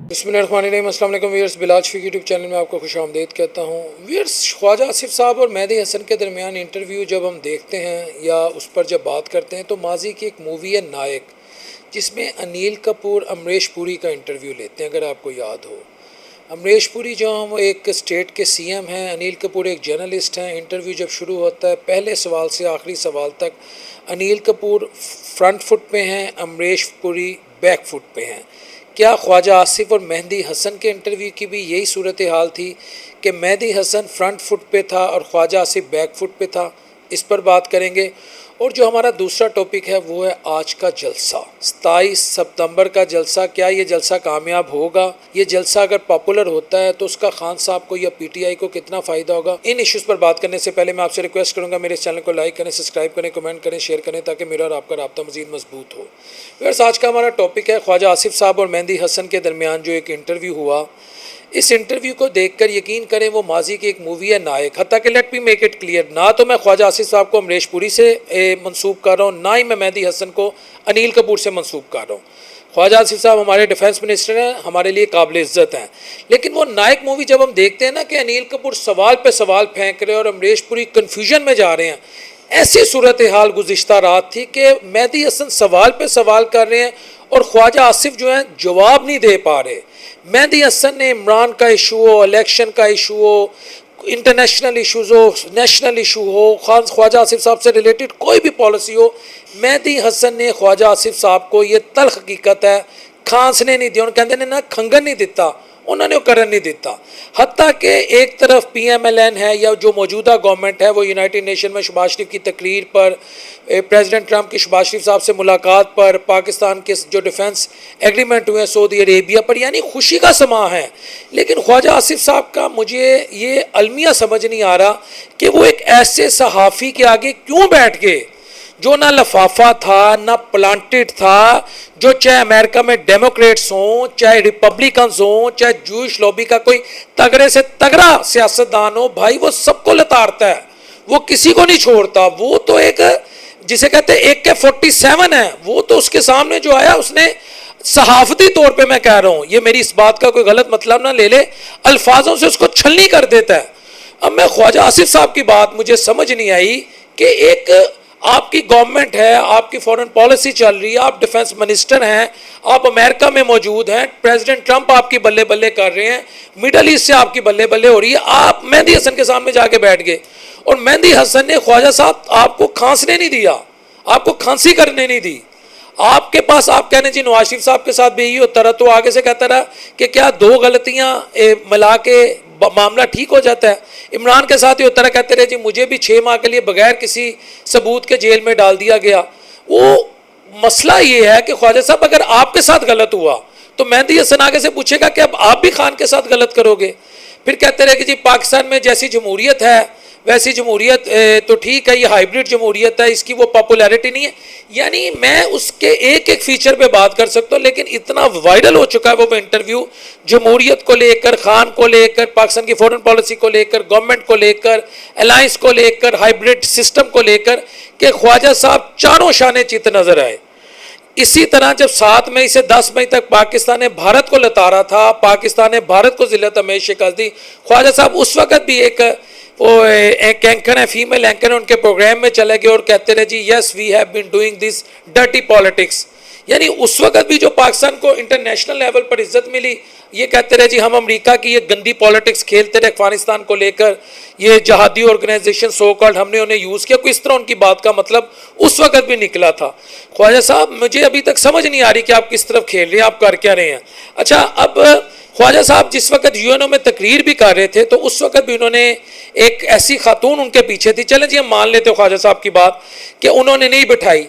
بسم اللہ الرحمن الرحیم۔ السلام علیکم ویئرس، بلال شفیق یوٹیوب چینل میں آپ کو خوش آمدید کہتا ہوں۔ ویئرس، خواجہ آصف صاحب اور مہدی حسن کے درمیان انٹرویو جب ہم دیکھتے ہیں یا اس پر جب بات کرتے ہیں تو ماضی کی ایک مووی ہے نائک، جس میں انیل کپور امریش پوری کا انٹرویو لیتے ہیں، اگر آپ کو یاد ہو۔ امریش پوری جو ہیں وہ ایک اسٹیٹ کے سی ایم ہیں، انیل کپور ایک جرنلسٹ ہیں۔ انٹرویو جب شروع ہوتا ہے پہلے سوال سے آخری سوال تک انیل کپور فرنٹ فٹ پہ ہیں، امریش پوری بیک فٹ پہ ہیں۔ کیا خواجہ آصف اور مہدی حسن کے انٹرویو کی بھی یہی صورتحال تھی کہ مہدی حسن فرنٹ فٹ پہ تھا اور خواجہ آصف بیک فٹ پہ تھا؟ اس پر بات کریں گے۔ اور جو ہمارا دوسرا ٹاپک ہے وہ ہے آج کا جلسہ، 27 ستمبر کا جلسہ۔ کیا یہ جلسہ کامیاب ہوگا؟ یہ جلسہ اگر پاپولر ہوتا ہے تو اس کا خان صاحب کو یا پی ٹی آئی کو کتنا فائدہ ہوگا؟ ان ایشوز پر بات کرنے سے پہلے میں آپ سے ریکویسٹ کروں گا میرے اس چینل کو لائک کریں، سبسکرائب کریں، کمنٹ کریں، شیئر کریں تاکہ میرا اور آپ کا رابطہ مزید مضبوط ہو۔ ویئرس، آج کا ہمارا ٹاپک ہے خواجہ آصف صاحب اور مہدی حسن کے درمیان جو ایک انٹرویو ہوا۔ اس انٹرویو کو دیکھ کر یقین کریں وہ ماضی کی ایک مووی ہے نائک۔ حتیٰ کہ let me make it clear, نہ تو میں خواجہ آصف صاحب کو امریش پوری سے منسوب کر رہا ہوں، نہ ہی میں مہدی حسن کو انیل کپور سے منسوب کر رہا ہوں۔ خواجہ آصف صاحب ہمارے ڈیفینس منسٹر ہیں، ہمارے لیے قابل عزت ہیں، لیکن وہ نائک مووی جب ہم دیکھتے ہیں نا کہ انیل کپور سوال پہ سوال پھینک رہے اور امریش پوری کنفیوژن میں جا رہے ہیں، ایسی صورتحال گزشتہ رات تھی کہ مہدی حسن سوال پہ سوال کر رہے ہیں اور خواجہ آصف جو ہیں جواب نہیں دے پا رہے۔ مہدی حسن نے عمران کا ایشو ہو، الیکشن کا ایشو ہو، انٹرنیشنل ایشوز ہو، نیشنل ایشو ہو، خواجہ آصف صاحب سے ریلیٹڈ کوئی بھی پالیسی ہو، مہدی حسن نے خواجہ آصف صاحب کو، یہ تلخ حقیقت ہے، کھانسنے نہیں دیا، کہتے ہیں نا کھنگن نہیں دیتا، انہوں نے وہ کرن نہیں دیتا۔ حتیٰ کہ ایک طرف پی ایم ایل این ہے یا جو موجودہ گورنمنٹ ہے وہ یونائٹڈ نیشن میں شہباز شریف کی تقریر پر، پریزیڈنٹ ٹرمپ کی شہباز شریف صاحب سے ملاقات پر، پاکستان کے جو ڈیفنس ایگریمنٹ ہوئے ہیں سعودی عربیہ پر، یعنی خوشی کا سماں ہے۔ لیکن خواجہ آصف صاحب کا مجھے یہ المیہ سمجھ نہیں آ رہا کہ وہ ایک ایسے صحافی کے آگے کیوں بیٹھ گئے جو نہ لفافہ تھا نہ پلانٹڈ تھا، جو چاہے امریکہ میں ڈیموکریٹس ہوں، چاہے ریپبلکنز ہوں، چاہے جوش لوبی کا کوئی تگڑے سے تگڑا سیاستدان ہو، بھائی وہ سب کو لتاڑتا ہے، وہ کسی کو نہیں چھوڑتا۔ وہ تو ایک جسے کہتے ہیں AK-47 ہے، وہ تو اس کے سامنے جو آیا اس نے صحافتی طور پہ، میں کہہ رہا ہوں، یہ میری اس بات کا کوئی غلط مطلب نہ لے لے، الفاظوں سے اس کو چھلنی کر دیتا ہے۔ اب میں خواجہ آصف صاحب کی بات مجھے سمجھ نہیں آئی کہ ایک آپ کی گورنمنٹ ہے، آپ کی فورن پالیسی چل رہی ہے، آپ ڈیفنس منسٹر ہیں، آپ امریکہ میں موجود ہیں، پریزیڈنٹ ٹرمپ آپ کی بلے بلے کر رہے ہیں، میڈل ایسٹ سے آپ کی بلے بلے ہو رہی ہے، آپ مہدی حسن کے سامنے جا کے بیٹھ گئے اور مہدی حسن نے خواجہ صاحب آپ کو کھانسنے نہیں دیا، آپ کو کھانسی کرنے نہیں دی۔ آپ کے پاس آپ کہنے جی نواز شریف صاحب کے ساتھ بھی یہی ہوتا رہا، تو آگے سے کہتا رہا کہ کیا دو غلطیاں ملا کے معاملہ ٹھیک ہو جاتا ہے۔ عمران کے ساتھ ہی ہوتا رہا، کہتے رہے جی مجھے بھی 6 ماہ کے لیے بغیر کسی ثبوت کے جیل میں ڈال دیا گیا۔ وہ مسئلہ یہ ہے کہ خواجہ صاحب اگر آپ کے ساتھ غلط ہوا تو مہدی حسن آگے سے پوچھے گا کہ اب آپ بھی خان کے ساتھ غلط کرو گے۔ پھر کہتے رہے کہ جی پاکستان میں جیسی جمہوریت ہے ویسی جمہوریت تو ٹھیک ہے، یہ ہائیبریڈ جمہوریت ہے، اس کی وہ پاپولیرٹی نہیں ہے۔ یعنی میں اس کے ایک ایک فیچر پہ بات کر سکتا ہوں، لیکن اتنا وائرل ہو چکا ہے وہ انٹرویو، جمہوریت کو لے کر، خان کو لے کر، پاکستان کی فورن پالیسی کو لے کر، گورنمنٹ کو لے کر، الائنس کو لے کر، ہائیبریڈ سسٹم کو لے کر، کہ خواجہ صاحب چاروں شانے چت نظر آئے۔ اسی طرح جب 7 مئی سے 10 مئی تک پاکستان نے بھارت کو لتارا تھا، پاکستان نے بھارت کو ذلت امیز شکست دی، خواجہ صاحب اس وقت بھی ایک اینکر ہیں، فیمیل اینکر ہیں، ان کے پروگرام میں چلے گئے اور کہتے رہے جی yes we have been doing this dirty politics. یعنی اس وقت بھی جو پاکستان کو انٹرنیشنل لیول پر عزت ملی، یہ کہتے رہے جی ہم امریکہ کی یہ گندی پالیٹکس کھیلتے رہے افغانستان کو لے کر، یہ جہادی آرگنائزیشن سو کالڈ، ہم نے انہیں یوز کیا، کوئی اس طرح ان کی بات کا مطلب اس وقت بھی نکلا تھا۔ خواجہ صاحب مجھے ابھی تک سمجھ نہیں آ رہی کہ آپ کس طرف کھیل رہے ہیں، آپ کر کیا رہے ہیں۔ اچھا، اب خواجہ صاحب جس وقت UN میں تقریر بھی کر رہے تھے تو اس وقت بھی انہوں نے ایک ایسی خاتون ان کے پیچھے تھی، چلیں جی ہم مان لیتے خواجہ صاحب کی بات کہ انہوں نے نہیں بٹھائی،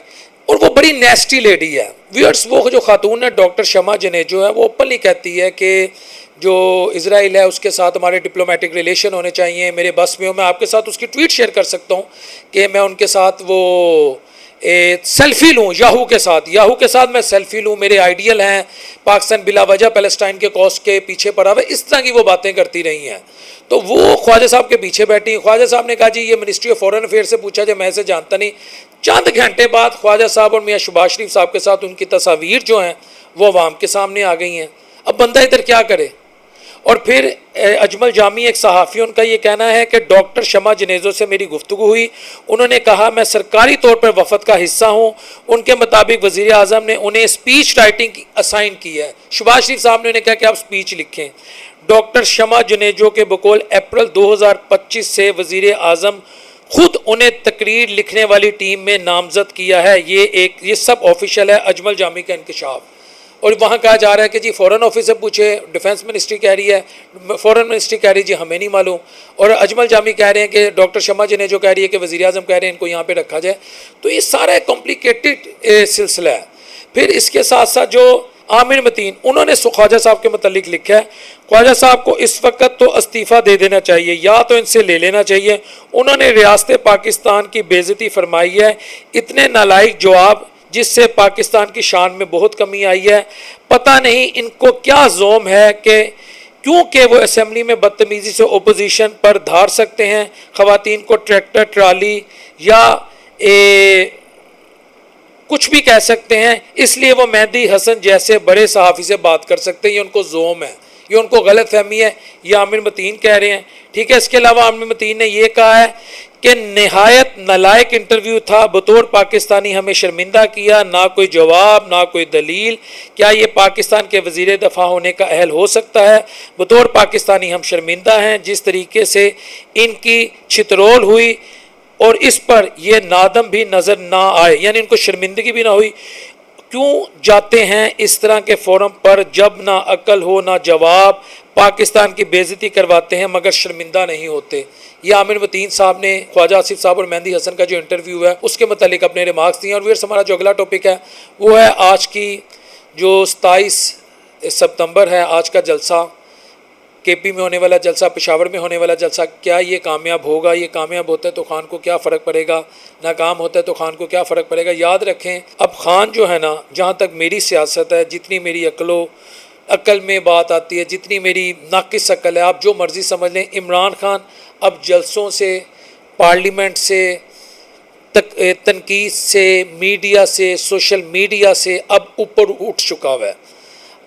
اور وہ بڑی نیسٹی لیڈی ہے۔ ویئرس، وہ جو خاتون ہے ڈاکٹر شمع جنیجو ہے، وہ اوپنلی کہتی ہے کہ جو اسرائیل ہے اس کے ساتھ ہمارے ڈپلومیٹک ریلیشن ہونے چاہیے، میرے بس میں ہو، میں آپ کے ساتھ اس کی ٹویٹ شیئر کر سکتا ہوں کہ میں ان کے ساتھ وہ سیلفی لوں، یاہو کے ساتھ میں سیلفی لوں، میرے آئیڈیل ہیں، پاکستان بلا وجہ پیلسٹائن کے کوز کے پیچھے پڑا ہوا، اس طرح کی وہ باتیں کرتی رہی ہیں۔ تو وہ خواجہ صاحب کے پیچھے بیٹھی، خواجہ صاحب نے کہا جی یہ منسٹری آف فورن افیئر سے پوچھا جائے، میں اسے جانتا نہیں۔ چند گھنٹے بعد خواجہ صاحب اور میاں شہباز شریف صاحب کے ساتھ ان کی تصاویر جو ہیں وہ عوام کے سامنے آ گئی ہیں۔ اب بندہ ادھر کیا کرے؟ اور پھر اجمل جامی ایک صحافی، ان کا یہ کہنا ہے کہ ڈاکٹر شمع جنیزو سے میری گفتگو ہوئی، انہوں نے کہا میں سرکاری طور پر وفد کا حصہ ہوں، ان کے مطابق وزیر اعظم نے انہیں اسپیچ رائٹنگ اسائن کی ہے۔ شہباز شریف صاحب نے انہیں کہا کہ آپ اسپیچ لکھیں۔ ڈاکٹر شمع جنیجو کے بقول اپریل 2025 سے وزیر اعظم خود انہیں تقریر لکھنے والی ٹیم میں نامزد کیا ہے۔ یہ سب آفیشیل ہے اجمل جامی کا انکشاف۔ اور وہاں کہا جا رہا ہے کہ جی فورن آفس سے پوچھے، ڈیفنس منسٹری کہہ رہی ہے، فورن منسٹری کہہ رہی ہے جی ہمیں نہیں معلوم، اور اجمل جامی کہہ رہے ہیں کہ ڈاکٹر شمع جنیجو کہہ رہی ہے کہ وزیر اعظم کہہ رہے ہیں ان کو یہاں پہ رکھا جائے۔ تو یہ سارا ایک کمپلیکیٹڈ سلسلہ ہے۔ پھر اس کے ساتھ ساتھ جو عامر متین، انہوں نے خواجہ صاحب کے متعلق لکھا ہے، خواجہ صاحب کو اس وقت تو استعفیٰ دے دینا چاہیے یا تو ان سے لے لینا چاہیے، انہوں نے ریاست پاکستان کی بے عزتی فرمائی ہے، اتنے نالائق جواب جس سے پاکستان کی شان میں بہت کمی آئی ہے۔ پتہ نہیں ان کو کیا زوم ہے کہ کیونکہ وہ اسمبلی میں بدتمیزی سے اپوزیشن پر دھار سکتے ہیں، خواتین کو ٹریکٹر ٹرالی یا کچھ بھی کہہ سکتے ہیں، اس لیے وہ مہدی حسن جیسے بڑے صحافی سے بات کر سکتے ہیں، یہ ان کو زوم ہے، یہ ان کو غلط فہمی ہے، یہ عامر متین کہہ رہے ہیں۔ ٹھیک ہے، اس کے علاوہ عامر متین نے یہ کہا ہے کہ نہایت نالائق انٹرویو تھا، بطور پاکستانی ہمیں شرمندہ کیا، نہ کوئی جواب نہ کوئی دلیل، کیا یہ پاکستان کے وزیر دفاع ہونے کا اہل ہو سکتا ہے؟ بطور پاکستانی ہم شرمندہ ہیں، جس طریقے سے ان کی چھترول ہوئی اور اس پر یہ نادم بھی نظر نہ آئے، یعنی ان کو شرمندگی بھی نہ ہوئی۔ کیوں جاتے ہیں اس طرح کے فورم پر جب نہ عقل ہو نہ جواب، پاکستان کی بے عزتی کرواتے ہیں مگر شرمندہ نہیں ہوتے۔ یہ عامر متین صاحب نے خواجہ آصف صاحب اور مہدی حسن کا جو انٹرویو ہے اس کے متعلق اپنے ریمارکس دیے۔ اور ویئرس ہمارا جو اگلا ٹاپک ہے وہ ہے آج کی جو 27 ستمبر ہے، آج کا جلسہ، کے پی میں ہونے والا جلسہ، پشاور میں ہونے والا جلسہ، کیا یہ کامیاب ہوگا؟ یہ کامیاب ہوتا ہے تو خان کو کیا فرق پڑے گا؟ ناکام ہوتا ہے تو خان کو کیا فرق پڑے گا؟ یاد رکھیں اب خان جو ہے نا، جہاں تک میری سیاست ہے، جتنی میری عقل میں بات آتی ہے، جتنی میری ناقص عقل ہے، آپ جو مرضی سمجھ لیں، عمران خان اب جلسوں سے، پارلیمنٹ سے، تنقید سے، میڈیا سے، سوشل میڈیا سے اب اوپر اٹھ چکا ہوا ہے۔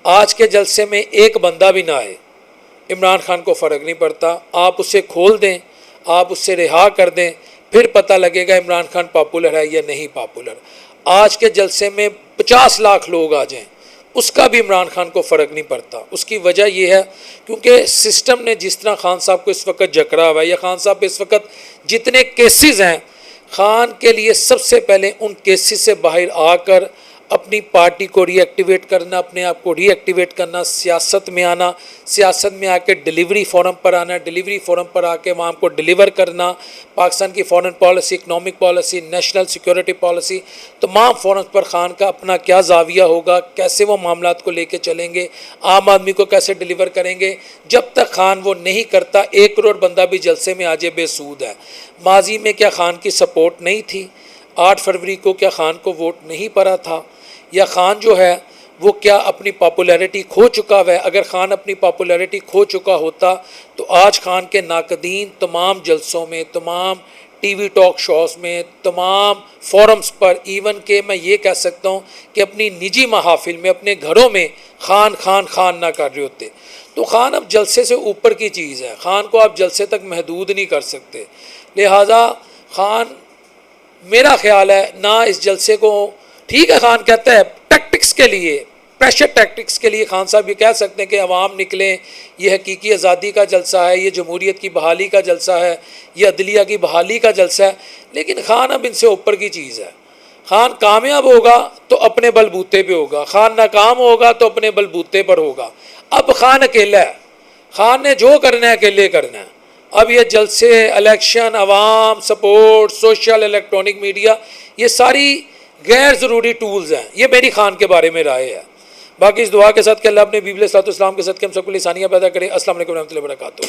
آج کے جلسے میں ایک بندہ بھی نہ آئے، عمران خان کو فرق نہیں پڑتا، آپ اسے کھول دیں، آپ اس سے رہا کر دیں، پھر پتہ لگے گا عمران خان پاپولر ہے یا نہیں پاپولر۔ آج کے جلسے میں 50 لاکھ لوگ آ جائیں، اس کا بھی عمران خان کو فرق نہیں پڑتا۔ اس کی وجہ یہ ہے کیونکہ سسٹم نے جس طرح خان صاحب کو اس وقت جکڑا ہوا ہے، یا خان صاحب پہ اس وقت جتنے کیسز ہیں، خان کے لیے سب سے پہلے ان کیسز سے باہر آ کر اپنی پارٹی کو ری ایکٹیویٹ کرنا، اپنے آپ کو ری ایکٹیویٹ کرنا، سیاست میں آنا، سیاست میں آ کے ڈیلیوری فورم پر آنا، ڈیلیوری فورم پر آ کے وہاں کو ڈیلیور کرنا، پاکستان کی foreign policy, economic policy, national security policy, تمام فورمز پر خان کا اپنا کیا زاویہ ہوگا، کیسے وہ معاملات کو لے کے چلیں گے، عام آدمی کو کیسے ڈیلیور کریں گے۔ جب تک خان وہ نہیں کرتا، 1 کروڑ بندہ بھی جلسے میں آ جائے بے سود ہے۔ ماضی میں کیا خان کی سپورٹ نہیں تھی؟ 8 فروری کو کیا خان کو ووٹ نہیں پڑا تھا؟ یا خان جو ہے وہ کیا اپنی پاپولیرٹی کھو چکا ہے؟ اگر خان اپنی پاپولیرٹی کھو چکا ہوتا تو آج خان کے ناقدین تمام جلسوں میں، تمام ٹی وی ٹاک شوز میں، تمام فورمز پر، ایون کہ میں یہ کہہ سکتا ہوں کہ اپنی نجی محافل میں، اپنے گھروں میں خان خان خان نہ کر رہے ہوتے۔ تو خان اب جلسے سے اوپر کی چیز ہے، خان کو آپ جلسے تک محدود نہیں کر سکتے۔ لہٰذا خان، میرا خیال ہے، نہ اس جلسے کو، ٹھیک ہے خان کہتا ہے ٹیکٹکس کے لیے، پریشر ٹیکٹکس کے لیے خان صاحب یہ کہہ سکتے ہیں کہ عوام نکلیں، یہ حقیقی آزادی کا جلسہ ہے، یہ جمہوریت کی بحالی کا جلسہ ہے، یہ عدلیہ کی بحالی کا جلسہ ہے، لیکن خان اب ان سے اوپر کی چیز ہے۔ خان کامیاب ہوگا تو اپنے بل بوتے پہ ہوگا، خان ناکام ہوگا تو اپنے بل بوتے پر ہوگا۔ اب خان اکیلا ہے، خان نے جو کرنا ہے اکیلے کرنا ہے۔ اب یہ جلسے، الیکشن، عوام سپورٹ، سوشل، الیکٹرانک میڈیا، یہ ساری غیر ضروری ٹولز ہیں۔ یہ میری خان کے بارے میں رائے ہے۔ باقی اس دعا کے ساتھ کہ اللہ اپنے بیبی علیہ الصلوۃ والسلام کے ساتھ کہ ہم سب کو لسانیہ پیدا کرے۔ السلام علیکم ورحمۃ اللہ وبرکاتہ۔